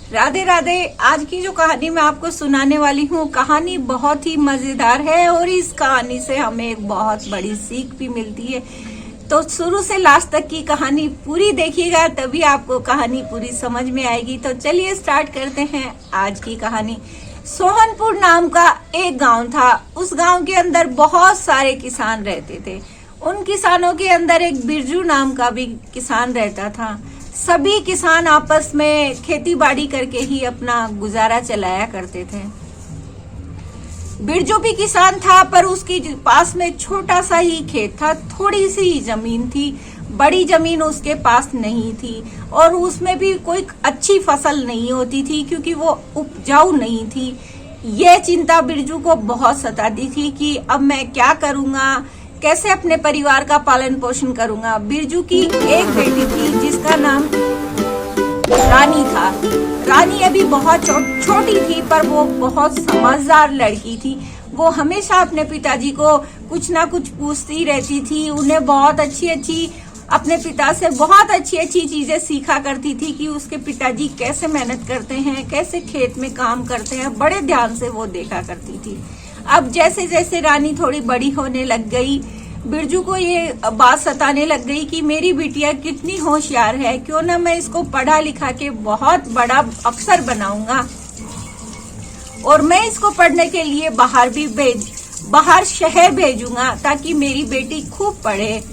राधे राधे। आज की जो कहानी मैं आपको सुनाने वाली हूँ, कहानी बहुत ही मजेदार है और इस कहानी से हमें एक बहुत बड़ी सीख भी मिलती है। तो शुरू से लास्ट तक की कहानी पूरी देखिएगा, तभी आपको कहानी पूरी समझ में आएगी। तो चलिए स्टार्ट करते हैं आज की कहानी। सोहनपुर नाम का एक गांव था। उस गांव के अंदर बहुत सारे किसान रहते थे। उन किसानों के अंदर एक बिरजू नाम का भी किसान रहता था। सभी किसान आपस में खेती बाड़ी करके ही अपना गुजारा चलाया करते थे। बिरजू भी किसान था, पर उसके पास में छोटा सा ही खेत था, थोड़ी सी ही जमीन थी, बड़ी जमीन उसके पास नहीं थी और उसमें भी कोई अच्छी फसल नहीं होती थी क्योंकि वो उपजाऊ नहीं थी। ये चिंता बिरजू को बहुत सताती थी कि अब मैं क्या करूंगा, कैसे अपने परिवार का पालन पोषण करूंगा। बिरजू की एक बेटी थी जिसका नाम रानी था। रानी अभी बहुत छोटी थी, पर वो बहुत समझदार लड़की थी। वो हमेशा अपने पिताजी को कुछ ना कुछ पूछती रहती थी। उन्हें बहुत अच्छी अपने पिता से बहुत अच्छी चीजें सीखा करती थी कि उसके पिताजी कैसे मेहनत करते हैं, कैसे खेत में काम करते हैं। बड़े ध्यान से वो देखा करती थी। अब जैसे जैसे रानी थोड़ी बड़ी होने लग गई, बिरजू को ये बात सताने लग गई कि मेरी बिटिया कितनी होशियार है, क्यों ना मैं इसको पढ़ा लिखा के बहुत बड़ा अफसर बनाऊंगा और मैं इसको पढ़ने के लिए बाहर शहर भेजूंगा ताकि मेरी बेटी खूब पढ़े।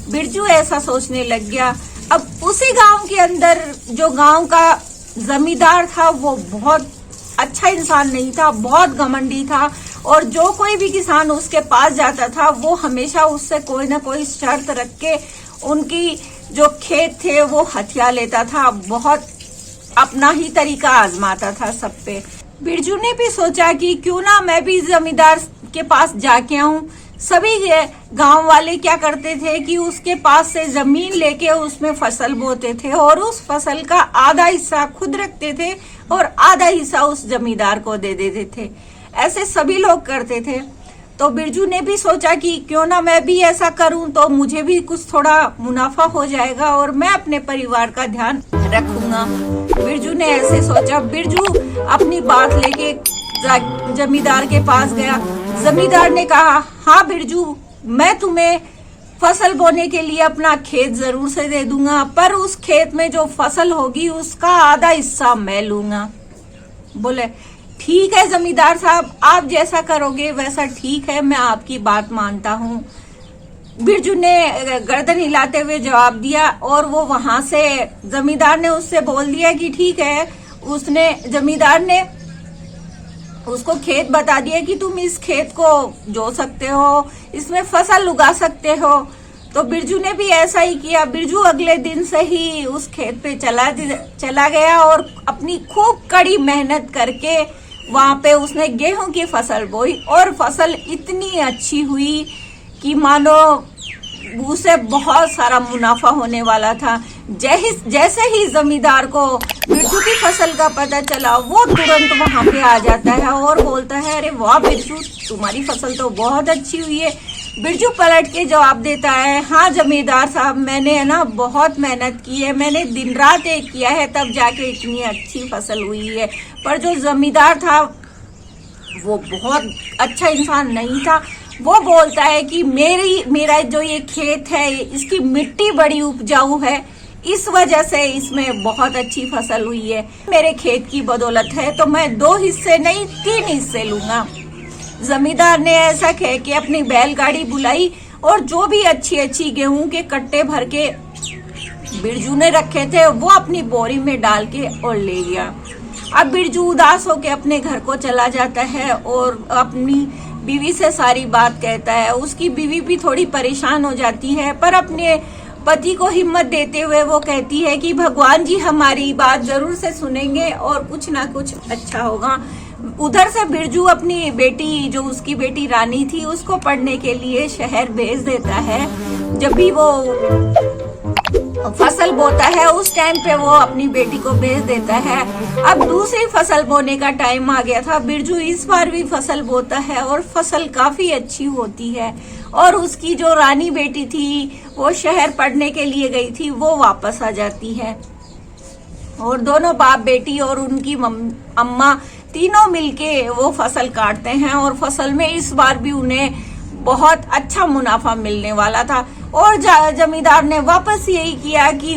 बिरजू ऐसा सोचने लग गया। अब उसी गांव के अंदर जो गांव का जमींदार था वो बहुत अच्छा इंसान नहीं था, बहुत घमंडी था और जो कोई भी किसान उसके पास जाता था वो हमेशा उससे कोई ना कोई शर्त रख के उनकी जो खेत थे वो हथिया लेता था। बहुत अपना ही तरीका आजमाता था सब पे। बिरजू ने भी सोचा कि क्यों ना मैं भी जमींदार के पास जाके आऊं। सभी गांव वाले क्या करते थे कि उसके पास से जमीन लेके उसमें फसल बोते थे और उस फसल का आधा हिस्सा खुद रखते थे और आधा हिस्सा उस जमींदार को दे देते थे। ऐसे सभी लोग करते थे। तो बिरजू ने भी सोचा कि क्यों ना मैं भी ऐसा करूं तो मुझे भी कुछ थोड़ा मुनाफा हो जाएगा और मैं अपने परिवार का ध्यान रखूंगा। बिरजू ने ऐसे सोचा। बिरजू अपनी बात लेके जमींदार के पास गया। जमींदार ने कहा, हाँ बिरजू, मैं तुम्हें फसल बोने के लिए अपना खेत जरूर से दे दूंगा, पर उस खेत में जो फसल होगी उसका आधा हिस्सा मैं लूंगा। बोले, ठीक है जमींदार साहब, आप जैसा करोगे वैसा ठीक है, मैं आपकी बात मानता हूँ। बिरजू ने गर्दन हिलाते हुए जवाब दिया और वो वहां से जमींदार ने उससे बोल दिया कि ठीक है। जमींदार ने उसको खेत बता दिया कि तुम इस खेत को जो सकते हो, इसमें फसल उगा सकते हो। तो बिरजू ने भी ऐसा ही किया। बिरजू अगले दिन से ही उस खेत पे चला गया और अपनी खूब कड़ी मेहनत करके वहां पे उसने गेहूं की फसल बोई और फसल इतनी अच्छी हुई कि मानो उसे बहुत सारा मुनाफा होने वाला था। जैसे ही जमींदार को बिरजू की फसल का पता चला, वो तुरंत वहां पे आ जाता है और बोलता है, अरे वाह बिरजू, तुम्हारी फसल तो बहुत अच्छी हुई है। बिरजू पलट के जवाब देता है, हाँ जमींदार साहब, मैंने ना बहुत मेहनत की है, मैंने दिन रात एक किया है, तब जाके इतनी अच्छी फसल हुई है। पर जो जमींदार था वो बहुत अच्छा इंसान नहीं था। वो बोलता है कि मेरा जो ये खेत है इसकी मिट्टी बड़ी उपजाऊ है, इस वजह से इसमें बहुत अच्छी फसल हुई है। मेरे खेत की बदौलत है, तो मैं 2 हिस्से नहीं 3 हिस्से लूंगा। जमींदार ने ऐसा कह के अपनी बैलगाड़ी बुलाई और जो भी अच्छी गेहूं के कट्टे भर के बिरजू ने रखे थे वो अपनी बोरी में डाल के और ले गया। अब बिरजू उदास होके अपने घर को चला जाता है और अपनी बीवी से सारी बात कहता है। उसकी बीवी भी थोड़ी परेशान हो जाती है, पर अपने पति को हिम्मत देते हुए वो कहती है कि भगवान जी हमारी बात जरूर से सुनेंगे और कुछ ना कुछ अच्छा होगा। उधर से बिरजू अपनी बेटी, जो उसकी बेटी रानी थी, उसको पढ़ने के लिए शहर भेज देता है। जब भी वो फसल बोता है उस टाइम पे वो अपनी बेटी को भेज देता है। अब दूसरी फसल बोने का टाइम आ गया था। बिरजू इस बार भी फसल बोता है और फसल काफी अच्छी होती है और उसकी जो रानी बेटी थी वो शहर पढ़ने के लिए गई थी, वो वापस आ जाती है। और दोनों बाप बेटी और उनकी अम्मा तीनों मिलके वो फसल काटते हैं। और फसल में इस बार भी उन्हें बहुत अच्छा मुनाफा मिलने वाला था। और जमींदार ने वापस यही किया कि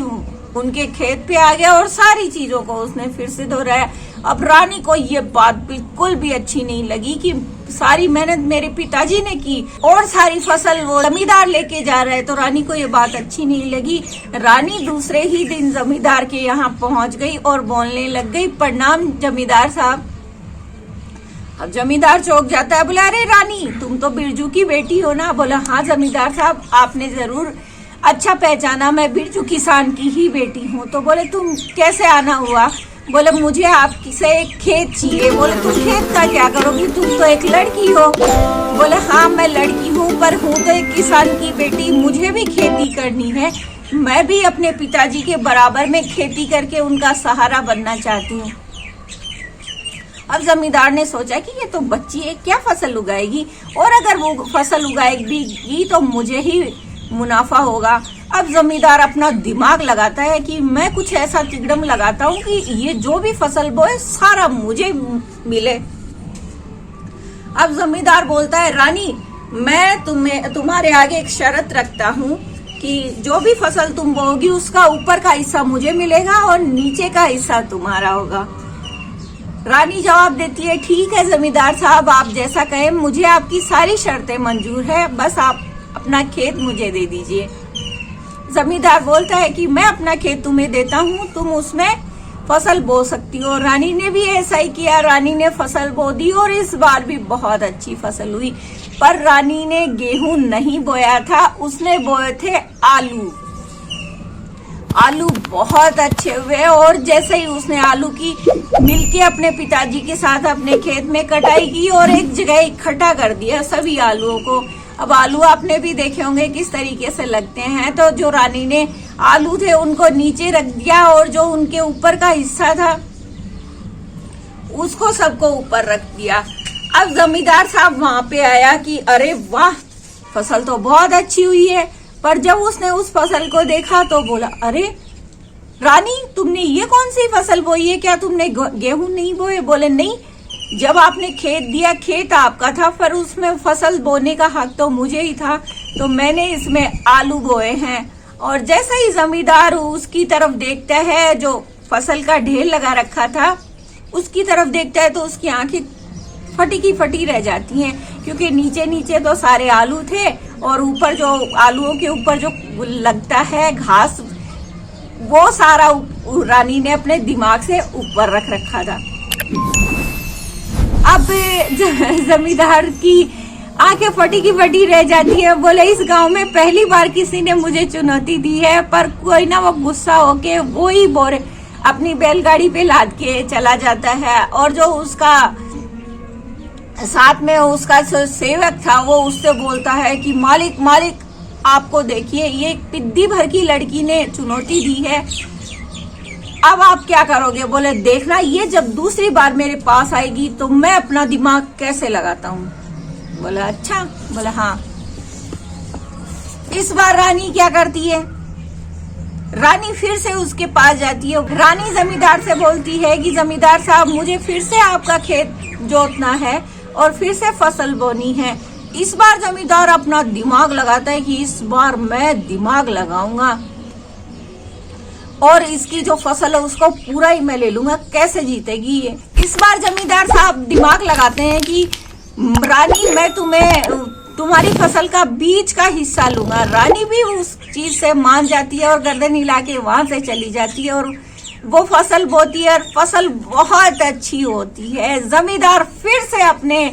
उनके खेत पे आ गया और सारी चीजों को उसने फिर से दोहराया। अब रानी को ये बात बिल्कुल भी अच्छी नहीं लगी कि सारी मेहनत मेरे पिताजी ने की और सारी फसल वो जमींदार लेके जा रहे, तो रानी को ये बात अच्छी नहीं लगी। रानी दूसरे ही दिन जमींदार के यहाँ पहुंच गई और बोलने लग गई, प्रणाम जमींदार साहब। अब जमींदार चौंक जाता है, बोला अरे रानी तुम तो बिरजू की बेटी हो ना। बोला हाँ जमींदार साहब, आपने जरूर अच्छा पहचाना, मैं बिरजू किसान की ही बेटी हूँ। तो बोले तुम कैसे आना हुआ? बोले मुझे आपसे एक खेत चाहिए। बोले तुम खेत का क्या करोगी, तुम तो एक लड़की हो। बोले हाँ मैं लड़की हूँ, पर हूँ तो एक किसान की बेटी, मुझे भी खेती करनी है। मैं भी अपने पिताजी के बराबर में खेती करके उनका सहारा बनना चाहती हूँ। अब जमींदार ने सोचा कि ये तो बच्ची है, क्या फसल उगाएगी, और अगर वो फसल उगाएगी तो मुझे ही मुनाफा होगा। अब जमींदार अपना दिमाग लगाता है कि मैं कुछ ऐसा तिकड़म लगाता हूँ कि ये जो भी फसल बोए सारा मुझे मिले। अब जमींदार बोलता है, रानी मैं तुम्हारे आगे एक शर्त रखता हूँ कि जो भी फसल तुम बोओगी उसका ऊपर का हिस्सा मुझे मिलेगा और नीचे का हिस्सा तुम्हारा होगा। रानी जवाब देती है, ठीक है जमींदार साहब, आप जैसा कहें, मुझे आपकी सारी शर्तें मंजूर है, बस आप अपना खेत मुझे दे दीजिए। जमींदार बोलता है कि मैं अपना खेत तुम्हें देता हूँ, तुम उसमें फसल बो सकती हो। रानी ने भी ऐसा ही किया, रानी ने फसल बो दी और इस बार भी बहुत अच्छी फसल हुई। पर रानी ने गेहूं नहीं बोया था, उसने बोए थे आलू। आलू बहुत अच्छे हुए और जैसे ही उसने आलू की मिलके अपने पिताजी के साथ अपने खेत में कटाई की और एक जगह इकट्ठा कर दिया सभी आलूओं को। अब आलू आपने भी देखे होंगे किस तरीके से लगते हैं। तो जो रानी ने आलू थे उनको नीचे रख दिया और जो उनके ऊपर का हिस्सा था उसको सबको ऊपर रख दिया। अब जमींदार साहब वहां पे आया कि अरे वाह, फसल तो बहुत अच्छी हुई है। पर जब उसने उस फसल को देखा तो बोला, अरे रानी तुमने ये कौन सी फसल बोई है, क्या तुमने गेहूं नहीं बोए? बोले नहीं, जब आपने खेत दिया खेत आपका था, पर उसमें फसल बोने का हक तो मुझे ही था, तो मैंने इसमें आलू बोए हैं। और जैसे ही जमींदार उसकी तरफ देखता है, जो फसल का ढेर लगा रखा था उसकी तरफ देखता है, तो उसकी आंखें फटी की फटी रह जाती हैं, क्योंकि नीचे नीचे तो सारे आलू थे और ऊपर जो आलूओं के ऊपर जो लगता है घास, वो सारा रानी ने अपने दिमाग से ऊपर रख रखा था। अब जमींदार की आंखें फटी की फटी रह जाती है। बोले इस गांव में पहली बार किसी ने मुझे चुनौती दी है, पर कोई ना वो गुस्सा होके वो ही बोरे अपनी बैलगाड़ी पे लाद के चला जाता है। और जो उसका साथ में उसका सेवक था वो उससे बोलता है कि मालिक मालिक आपको देखिए, ये पिद्दी भर की लड़की ने चुनौती दी है, अब आप क्या करोगे? बोले देखना, ये जब दूसरी बार मेरे पास आएगी तो मैं अपना दिमाग कैसे लगाता हूँ। बोला अच्छा। बोला हाँ। इस बार रानी क्या करती है, रानी फिर से उसके पास जाती है। रानी जमींदार से बोलती है कि जमींदार साहब मुझे फिर से आपका खेत जोतना है और फिर से फसल बोनी है। इस बार जमींदार अपना दिमाग लगाता है कि इस बार मैं दिमाग लगाऊंगा और इसकी जो फसल है उसको पूरा ही मैं ले लूंगा, कैसे जीतेगी ये। इस बार जमींदार साहब दिमाग लगाते हैं कि रानी मैं तुम्हारी फसल का बीज का हिस्सा लूंगा। रानी भी उस चीज से मान जाती है और गर्दन हिला के वहां से चली जाती है और वो फसल बोती है और फसल बहुत अच्छी होती है। जमींदार फिर से अपने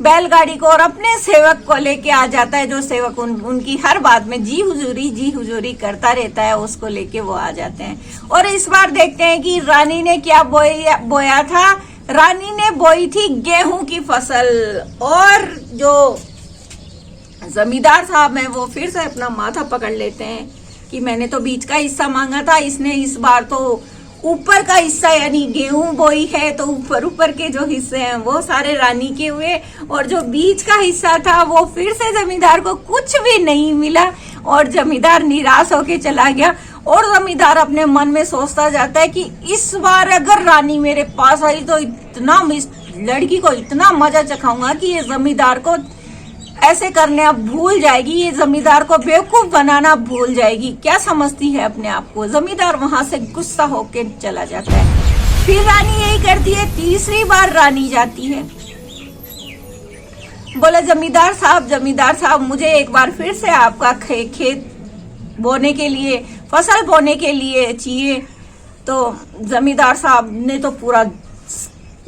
बैलगाड़ी को और अपने सेवक को लेके आ जाता है, जो सेवक उनकी हर बात में जी हुजूरी करता रहता है, उसको लेके वो आ जाते हैं। और इस बार देखते हैं कि रानी ने क्या बोया था। रानी ने बोई थी गेहूं की फसल और जो जमींदार साहब हैं वो फिर से अपना माथा पकड़ लेते हैं कि मैंने तो बीज का हिस्सा मांगा था, इसने इस बार तो ऊपर का हिस्सा यानी गेहूं बोई है, तो ऊपर के जो हिस्से हैं वो सारे रानी के हुए और जो बीज का हिस्सा था वो फिर से जमींदार को कुछ भी नहीं मिला और जमींदार निराश होके चला गया। और जमींदार अपने मन में सोचता जाता है कि इस बार अगर रानी मेरे पास आई तो इतना इस लड़की को इतना मजा चखाऊंगा कि ये जमींदार को ऐसे करने अब भूल जाएगी, ये जमींदार को बेवकूफ बनाना भूल जाएगी। क्या समझती है अपने आप को। जमींदार वहां से गुस्सा होके चला जाता है। फिर रानी यही करती है। तीसरी बार रानी जाती है, बोला जमींदार साहब मुझे एक बार फिर से आपका खेत बोने के लिए, फसल बोने के लिए चाहिए। तो जमींदार साहब ने तो पूरा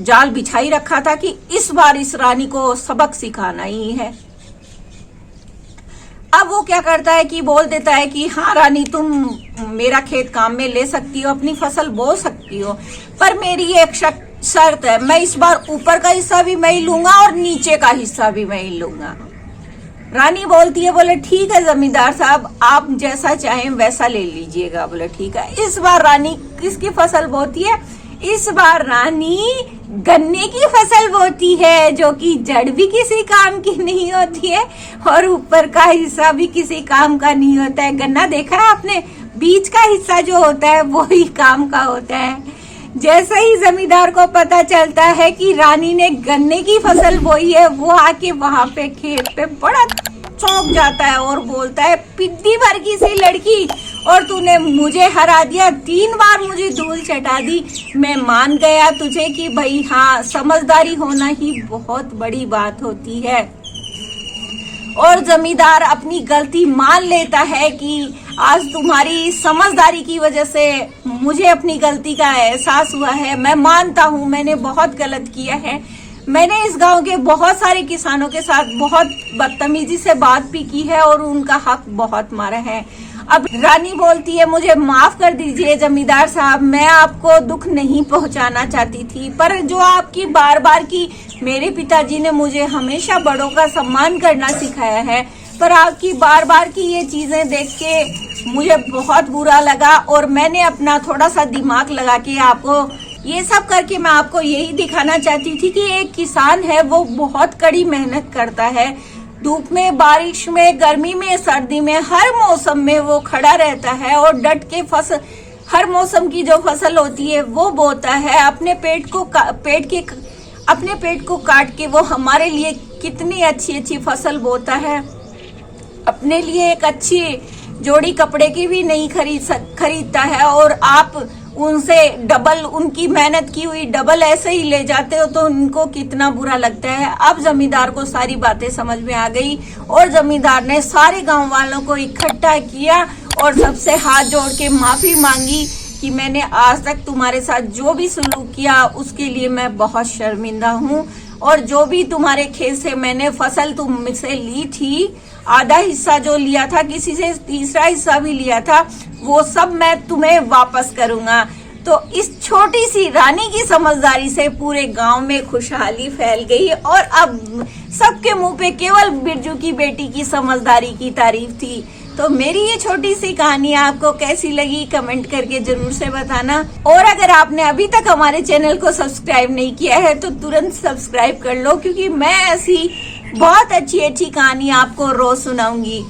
जाल बिछाई रखा था कि इस बार इस रानी को सबक सिखाना ही है। अब वो क्या करता है कि बोल देता है कि हाँ रानी, तुम मेरा खेत काम में ले सकती हो, अपनी फसल बो सकती हो, पर मेरी एक शर्त है, मैं इस बार ऊपर का हिस्सा भी मैं ही लूंगा और नीचे का हिस्सा भी मैं ही लूंगा। रानी बोलती है, बोले ठीक है जमींदार साहब, आप जैसा चाहें वैसा ले लीजिएगा। बोले ठीक है। इस बार रानी किसकी फसल बोती है? इस बार रानी गन्ने की फसल बोती है, जो कि जड़ भी किसी काम की नहीं होती है और ऊपर का हिस्सा भी किसी काम का नहीं होता है। गन्ना देखा है आपने? बीच का हिस्सा जो होता है वो ही काम का होता है। जैसे ही जमींदार को पता चलता है कि रानी ने गन्ने की फसल बोई है, वो आके वहां पे खेत पे बड़ा चौंक जाता है और बोलता है, पिद्दी भर की सी लड़की, और तूने मुझे हरा दिया, 3 बार मुझे धूल चटा दी। मैं मान गया तुझे कि भाई हाँ, समझदारी होना ही बहुत बड़ी बात होती है। और जमींदार अपनी गलती मान लेता है कि आज तुम्हारी समझदारी की वजह से मुझे अपनी गलती का एहसास हुआ है। मैं मानता हूँ मैंने बहुत गलत किया है। मैंने इस गांव के बहुत सारे किसानों के साथ बहुत बदतमीजी से बात भी की है और उनका हक बहुत मारा है। अब रानी बोलती है, मुझे माफ कर दीजिए जमींदार साहब, मैं आपको दुख नहीं पहुंचाना चाहती थी, पर जो आपकी बार बार की, मेरे पिताजी ने मुझे हमेशा बड़ों का सम्मान करना सिखाया है, पर आपकी बार बार की ये चीजें देख के मुझे बहुत बुरा लगा और मैंने अपना थोड़ा सा दिमाग लगा के आपको ये सब करके मैं आपको यही दिखाना चाहती थी कि एक किसान है वो बहुत कड़ी मेहनत करता है। धूप में, बारिश में, गर्मी में, सर्दी में, हर मौसम में वो खड़ा रहता है और डट के हर मौसम की जो फसल होती है वो बोता है। अपने पेट को काट के वो हमारे लिए कितनी अच्छी अच्छी फसल बोता है। अपने लिए एक अच्छी जोड़ी कपड़े की भी नहीं खरीदता है और आप उनसे डबल, उनकी मेहनत की हुई डबल ऐसे ही ले जाते हो तो उनको कितना बुरा लगता है। अब जमींदार को सारी बातें समझ में आ गई और जमींदार ने सारे गांव वालों को इकट्ठा किया और सबसे हाथ जोड़ के माफी मांगी कि मैंने आज तक तुम्हारे साथ जो भी सलूक किया उसके लिए मैं बहुत शर्मिंदा हूँ, और जो भी तुम्हारे खेत से मैंने फसल तुमसे ली थी, आधा हिस्सा जो लिया था, किसी से तीसरा हिस्सा भी लिया था, वो सब मैं तुम्हें वापस करूंगा। तो इस छोटी सी रानी की समझदारी से पूरे गांव में खुशहाली फैल गई और अब सबके मुंह पे केवल बिरजू की बेटी की समझदारी की तारीफ थी। तो मेरी ये छोटी सी कहानी आपको कैसी लगी कमेंट करके जरूर से बताना। और अगर आपने अभी तक हमारे चैनल को सब्सक्राइब नहीं किया है तो तुरंत सब्सक्राइब कर लो, क्योंकि मैं ऐसी बहुत अच्छी अच्छी कहानी आपको रोज सुनाऊंगी।